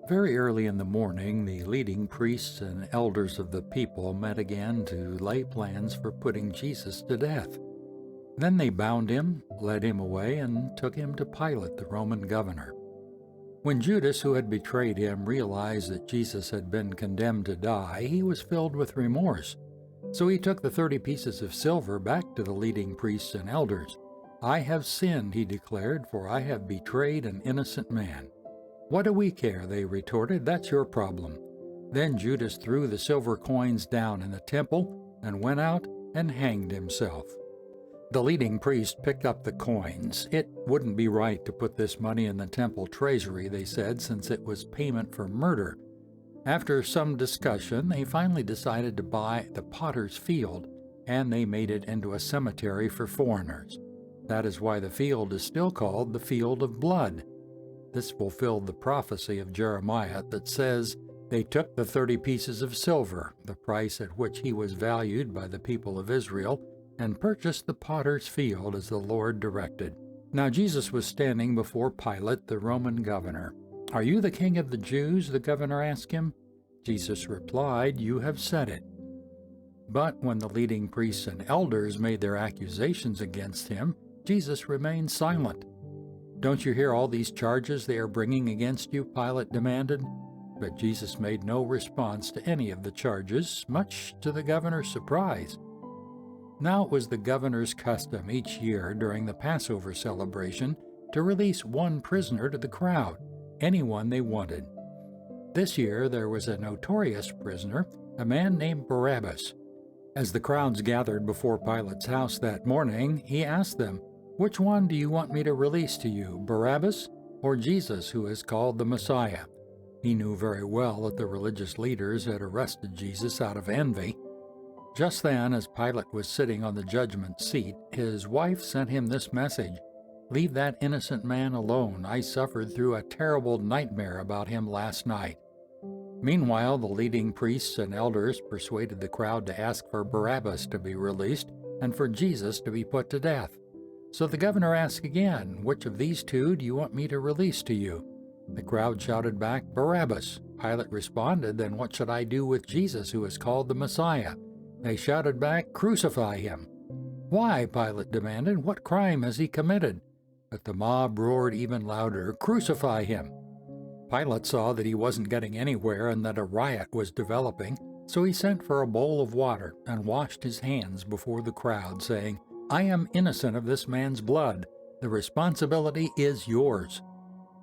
Very early in the morning, the leading priests and elders of the people met again to lay plans for putting Jesus to death. Then they bound him, led him away, and took him to Pilate, the Roman governor. When Judas, who had betrayed him, realized that Jesus had been condemned to die, he was filled with remorse. So he took the 30 pieces of silver back to the leading priests and elders. "I have sinned," he declared, "for I have betrayed an innocent man." "What do we care?" they retorted. "That's your problem." Then Judas threw the silver coins down in the temple and went out and hanged himself. The leading priest picked up the coins. It wouldn't be right to put this money in the temple treasury, they said, since it was payment for murder. After some discussion, they finally decided to buy the potter's field, and they made it into a cemetery for foreigners. That is why the field is still called the Field of Blood. This fulfilled the prophecy of Jeremiah that says, "They took the 30 pieces of silver, the price at which he was valued by the people of Israel, and purchased the potter's field as the Lord directed." Now Jesus was standing before Pilate, the Roman governor. "Are you the king of the Jews?" the governor asked him. Jesus replied, "You have said it." But when the leading priests and elders made their accusations against him, Jesus remained silent. "Don't you hear all these charges they are bringing against you?" Pilate demanded. But Jesus made no response to any of the charges, much to the governor's surprise. Now it was the governor's custom each year during the Passover celebration to release one prisoner to the crowd, anyone they wanted. This year there was a notorious prisoner, a man named Barabbas. As the crowds gathered before Pilate's house that morning, he asked them, "Which one do you want me to release to you, Barabbas or Jesus, who is called the Messiah?" He knew very well that the religious leaders had arrested Jesus out of envy. Just then, as Pilate was sitting on the judgment seat, his wife sent him this message: "Leave that innocent man alone. I suffered through a terrible nightmare about him last night." Meanwhile, the leading priests and elders persuaded the crowd to ask for Barabbas to be released and for Jesus to be put to death. So the governor asked again, "Which of these two do you want me to release to you?" The crowd shouted back, "Barabbas." Pilate responded, "Then what should I do with Jesus, who is called the Messiah?" They shouted back, "Crucify him." "Why?" Pilate demanded. "What crime has he committed?" But the mob roared even louder, "Crucify him." Pilate saw that he wasn't getting anywhere and that a riot was developing, so he sent for a bowl of water and washed his hands before the crowd, saying, "I am innocent of this man's blood. The responsibility is yours."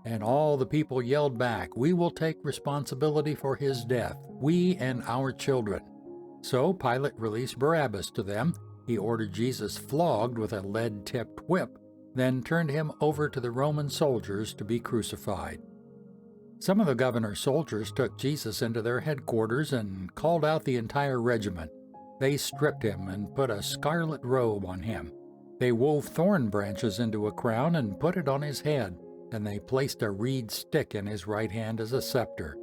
And all the people yelled back, "We will take responsibility for his death, we and our children." So Pilate released Barabbas to them. He ordered Jesus flogged with a lead-tipped whip, then turned him over to the Roman soldiers to be crucified. Some of the governor's soldiers took Jesus into their headquarters and called out the entire regiment. They stripped him and put a scarlet robe on him. They wove thorn branches into a crown and put it on his head, and they placed a reed stick in his right hand as a scepter.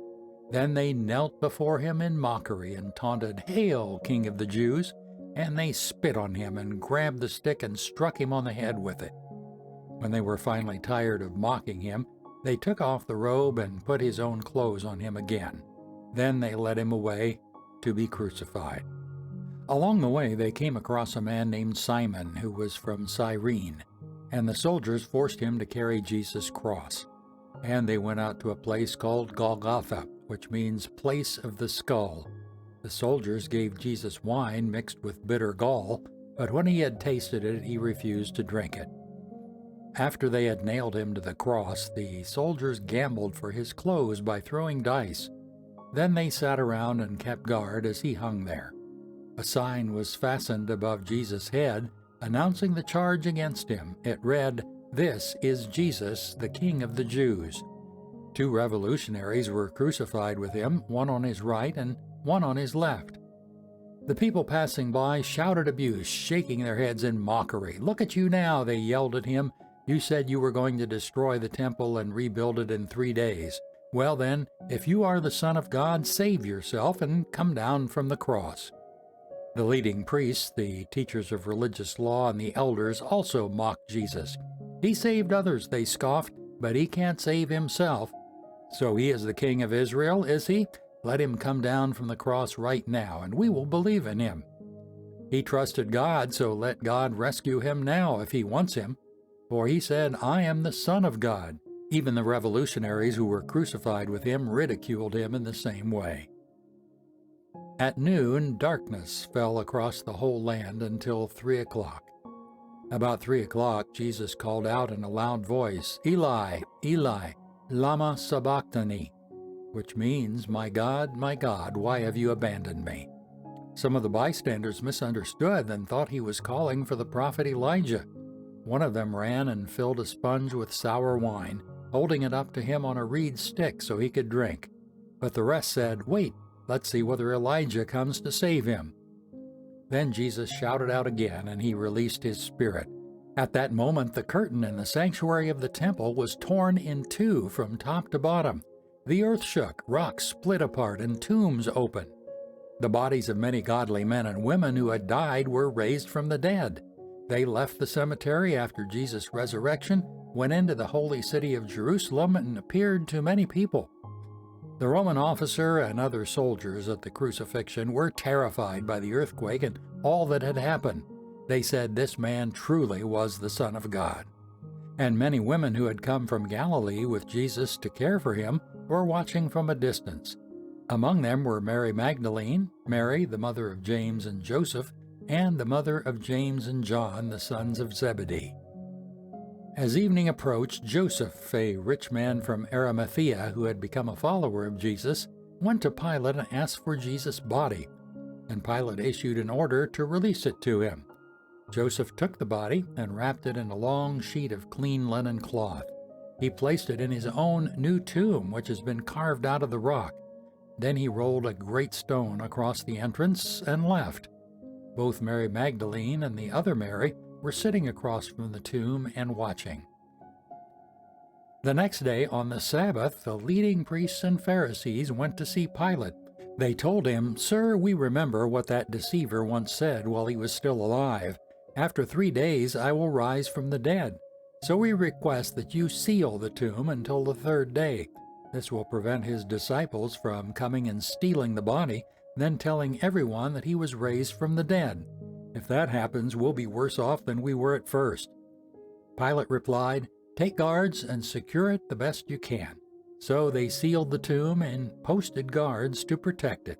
Then they knelt before him in mockery and taunted, "Hail, King of the Jews!" And they spit on him and grabbed the stick and struck him on the head with it. When they were finally tired of mocking him, they took off the robe and put his own clothes on him again. Then they led him away to be crucified. Along the way, they came across a man named Simon, who was from Cyrene, and the soldiers forced him to carry Jesus' cross. And they went out to a place called Golgotha, which means place of the skull. The soldiers gave Jesus wine mixed with bitter gall, but when he had tasted it, he refused to drink it. After they had nailed him to the cross, the soldiers gambled for his clothes by throwing dice. Then they sat around and kept guard as he hung there. A sign was fastened above Jesus' head, announcing the charge against him. It read, "This is Jesus, the King of the Jews." 2 revolutionaries were crucified with him, one on his right and one on his left. The people passing by shouted abuse, shaking their heads in mockery. "Look at you now," they yelled at him. "You said you were going to destroy the temple and rebuild it in 3 days. Well then, if you are the Son of God, save yourself and come down from the cross." The leading priests, the teachers of religious law, and the elders also mocked Jesus. "He saved others," they scoffed, "but he can't save himself." So he is the king of Israel, is he? Let him come down from the cross right now, and we will believe in him. He trusted God, so let God rescue him now if he wants him. For he said, I am the Son of God. Even the revolutionaries who were crucified with him ridiculed him in the same way. At noon, darkness fell across the whole land until 3 o'clock. About 3 o'clock, Jesus called out in a loud voice, Eli, Eli, lama sabachthani, which means, my God, why have you abandoned me? Some of the bystanders misunderstood and thought he was calling for the prophet Elijah. One of them ran and filled a sponge with sour wine, holding it up to him on a reed stick so he could drink. But the rest said, Wait, let's see whether Elijah comes to save him. Then Jesus shouted out again, and he released his spirit. At that moment, the curtain in the sanctuary of the temple was torn in two from top to bottom. The earth shook, rocks split apart, and tombs opened. The bodies of many godly men and women who had died were raised from the dead. They left the cemetery after Jesus' resurrection, went into the holy city of Jerusalem, and appeared to many people. The Roman officer and other soldiers at the crucifixion were terrified by the earthquake and all that had happened. They said this man truly was the Son of God. And many women who had come from Galilee with Jesus to care for him were watching from a distance. Among them were Mary Magdalene, Mary, the mother of James and Joseph, and the mother of James and John, the sons of Zebedee. As evening approached, Joseph, a rich man from Arimathea who had become a follower of Jesus, went to Pilate and asked for Jesus' body, and Pilate issued an order to release it to him. Joseph took the body and wrapped it in a long sheet of clean linen cloth. He placed it in his own new tomb, which has been carved out of the rock. Then he rolled a great stone across the entrance and left. Both Mary Magdalene and the other Mary were sitting across from the tomb and watching. The next day, on the Sabbath, the leading priests and Pharisees went to see Pilate. They told him, Sir, we remember what that deceiver once said while he was still alive. After 3 days I will rise from the dead. So we request that you seal the tomb until the 3rd day. This will prevent his disciples from coming and stealing the body, then telling everyone that he was raised from the dead. If that happens, we'll be worse off than we were at first. Pilate replied, Take guards and secure it the best you can. So they sealed the tomb and posted guards to protect it.